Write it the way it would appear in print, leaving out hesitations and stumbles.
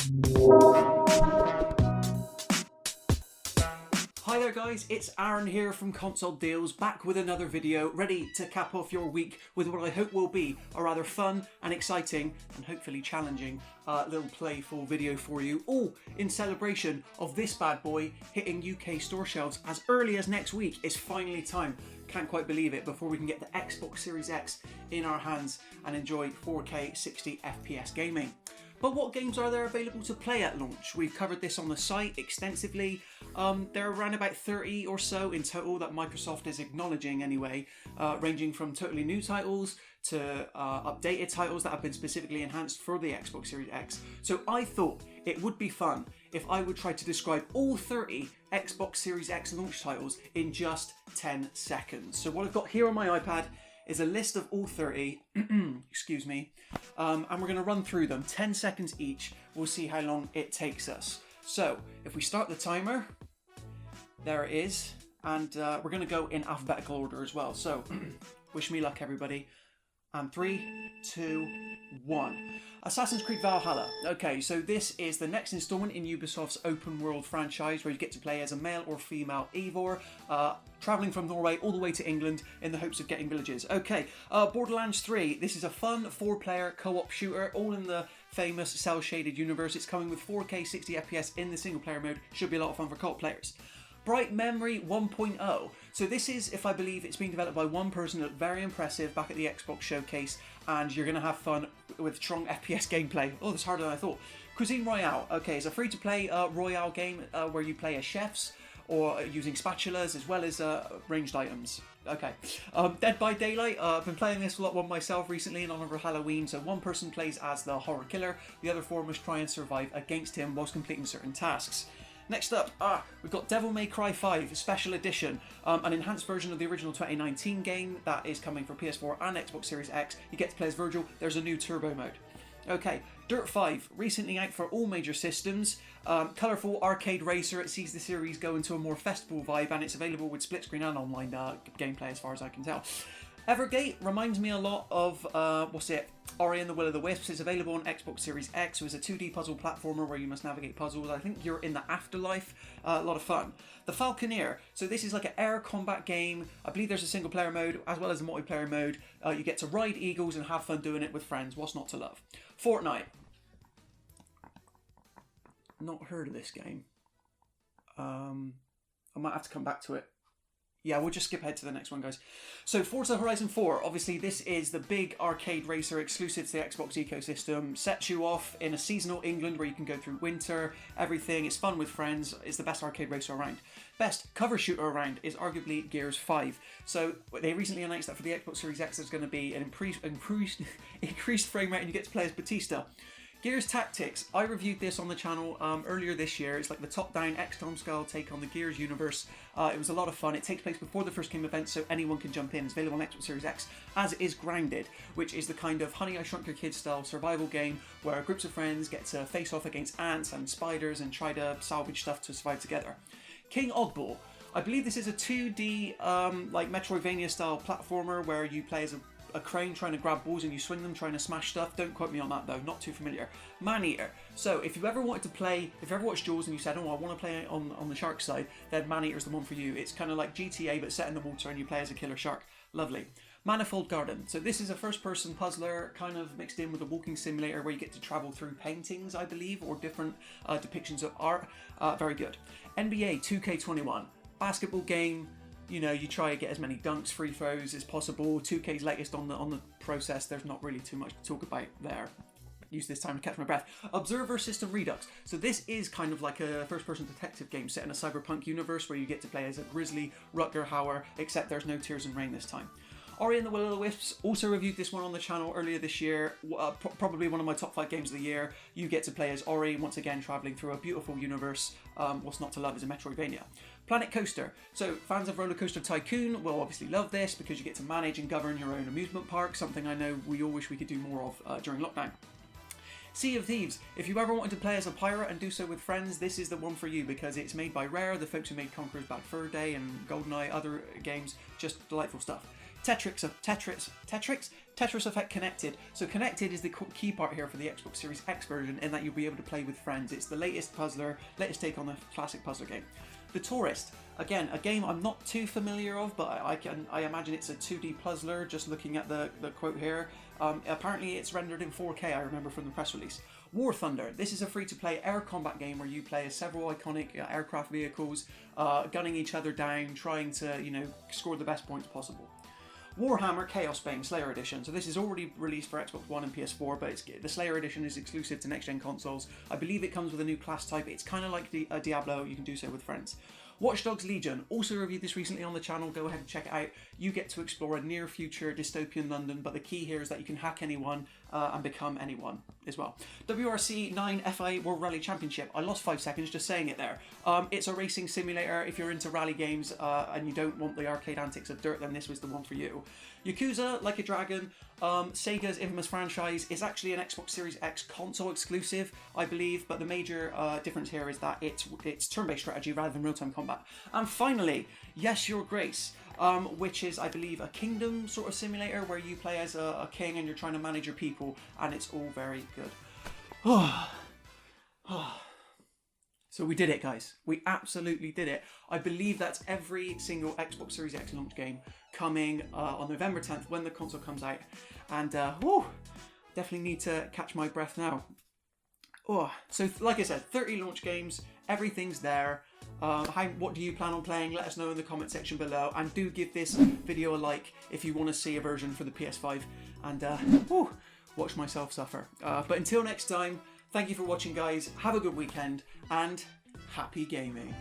Hi there guys, it's Aaron here from Console Deals, back with another video, ready to cap off your week with what I hope will be a rather fun and exciting and hopefully challenging little playful video for you, all in celebration of this bad boy hitting UK store shelves as early as next week. It's finally time, can't quite believe it, before we can get the Xbox Series X in our hands and enjoy 4K 60 FPS gaming. But what games are there available to play at launch? We've covered this on the site extensively. There are around about 30 or so in total that Microsoft is acknowledging anyway, ranging from totally new titles to updated titles that have been specifically enhanced for the Xbox Series X. So I thought it would be fun if I would try to describe all 30 Xbox Series X launch titles in just 10 seconds. So what I've got here on my iPad is a list of all 30, excuse me, and we're going to run through them, 10 seconds each. We'll see how long it takes us. So if we start the timer, there it is, and we're going to go in alphabetical order as well. So wish me luck, everybody. And 3, 2, 1. Assassin's Creed Valhalla. Okay, so this is the next installment in Ubisoft's open world franchise where you get to play as a male or female Eivor, travelling from Norway all the way to England in the hopes of getting villages. Okay, Borderlands 3. This is a fun 4-player co-op shooter, all in the famous cel-shaded universe. It's coming with 4K 60 FPS in the single player mode. Should be a lot of fun for co-op players. Bright Memory 1.0. So this is, if I believe, it's being developed by one person, looked very impressive back at the Xbox showcase, and you're going to have fun with strong FPS gameplay. Oh, that's harder than I thought. Cuisine Royale. Okay, it's a free-to-play Royale game where you play as chefs or using spatulas as well as ranged items. Okay. Dead by Daylight. I've been playing this a lot myself recently and on over Halloween. So one person plays as the horror killer, the other four must try and survive against him whilst completing certain tasks. Next up, we've got Devil May Cry 5 Special Edition, an enhanced version of the original 2019 game that is coming for PS4 and Xbox Series X. You get to play as Virgil. There's a new turbo mode. Okay, Dirt 5, recently out for all major systems. Colourful arcade racer. It sees the series go into a more festival vibe, and it's available with split screen and online gameplay as far as I can tell. Evergate reminds me a lot of, Ori and the Will of the Wisps. It's available on Xbox Series X. So it's a 2D puzzle platformer where you must navigate puzzles. I think you're in the afterlife. A lot of fun. The Falconeer. So this is like an air combat game. I believe there's a single player mode as well as a multiplayer mode. You get to ride eagles and have fun doing it with friends. What's not to love? Fortnite. Not heard of this game. I might have to come back to it. Yeah, we'll just skip ahead to the next one, guys. So Forza Horizon 4, obviously this is the big arcade racer exclusive to the Xbox ecosystem. Sets you off in a seasonal England where you can go through winter, everything. It's fun with friends. It's the best arcade racer around. Best cover shooter around is arguably Gears 5. So they recently announced that for the Xbox Series X there's going to be an increased frame rate and you get to play as Batista. Gears Tactics, I reviewed this on the channel earlier this year. It's like the top-down XCOM style take on the Gears universe. It was a lot of fun. It takes place before the first game event, so anyone can jump in. It's available on Xbox Series X, as is Grounded, which is the kind of Honey, I Shrunk Your Kids style survival game where groups of friends get to face off against ants and spiders and try to salvage stuff to survive together. King Oddball. I believe this is a 2D like Metroidvania style platformer where you play as a crane trying to grab balls and you swing them trying to smash stuff. Don't quote me on that though, not too familiar. Maneater. So if you ever wanted to play, if you ever watched Jaws and you said, oh, I want to play on the shark side, then Maneater's the one for you. It's kind of like GTA but set in the water and you play as a killer shark. Lovely. Manifold Garden. So this is a first-person puzzler kind of mixed in with a walking simulator where you get to travel through paintings, I believe, or different depictions of art. Very good. NBA 2K21. Basketball game. You know, you try to get as many dunks, free throws as possible. 2K's latest on the process. There's not really too much to talk about there. Use this time to catch my breath. Observer System Redux. So this is kind of like a first-person detective game set in a cyberpunk universe where you get to play as a grizzly Rutger Hauer, except there's no tears and rain this time. Ori and the Will of the Wisps, also reviewed this one on the channel earlier this year. Probably one of my top 5 games of the year. You get to play as Ori, once again travelling through a beautiful universe. What's not to love is a Metroidvania. Planet Coaster. So fans of Roller Coaster Tycoon will obviously love this because you get to manage and govern your own amusement park, something I know we all wish we could do more of during lockdown. Sea of Thieves. If you ever wanted to play as a pirate and do so with friends, this is the one for you because it's made by Rare, the folks who made Conqueror's Bad Fur Day and GoldenEye, other games. Just delightful stuff. Tetris Effect Connected. So Connected is the key part here for the Xbox Series X version, in that you'll be able to play with friends. It's the latest puzzler, latest take on the classic puzzler game. The Tourist, again, a game I'm not too familiar of, but I imagine it's a 2D puzzler, just looking at the quote here. Apparently it's rendered in 4K, I remember from the press release. War Thunder, this is a free-to-play air combat game where you play as several iconic aircraft vehicles, gunning each other down, trying to, score the best points possible. Warhammer Chaos Bane Slayer Edition. So this is already released for Xbox One and PS4, but the Slayer Edition is exclusive to next-gen consoles. I believe it comes with a new class type. It's kind of like Diablo. You can do so with friends. Watchdogs Legion, also reviewed this recently on the channel, go ahead and check it out. You get to explore a near future dystopian London, but the key here is that you can hack anyone and become anyone as well. WRC 9 FIA World Rally Championship, I lost 5 seconds just saying it there. It's a racing simulator. If you're into rally games and you don't want the arcade antics of dirt, then this was the one for you. Yakuza Like a Dragon, Sega's infamous franchise, is actually an Xbox Series X console exclusive, I believe, but the major difference here is that it's turn-based strategy rather than real-time combat. And finally, Yes Your Grace, which is, I believe, a kingdom sort of simulator where you play as a king and you're trying to manage your people, and it's all very good. So we did it, guys. We absolutely did it. I believe that's every single Xbox Series X launch game coming on November 10th when the console comes out. And definitely need to catch my breath now. So like I said, 30 launch games, everything's there. What do you plan on playing? Let us know in the comment section below, and do give this video a like if you want to see a version for the PS5, and watch myself suffer. But until next time, thank you for watching, guys. Have a good weekend and happy gaming.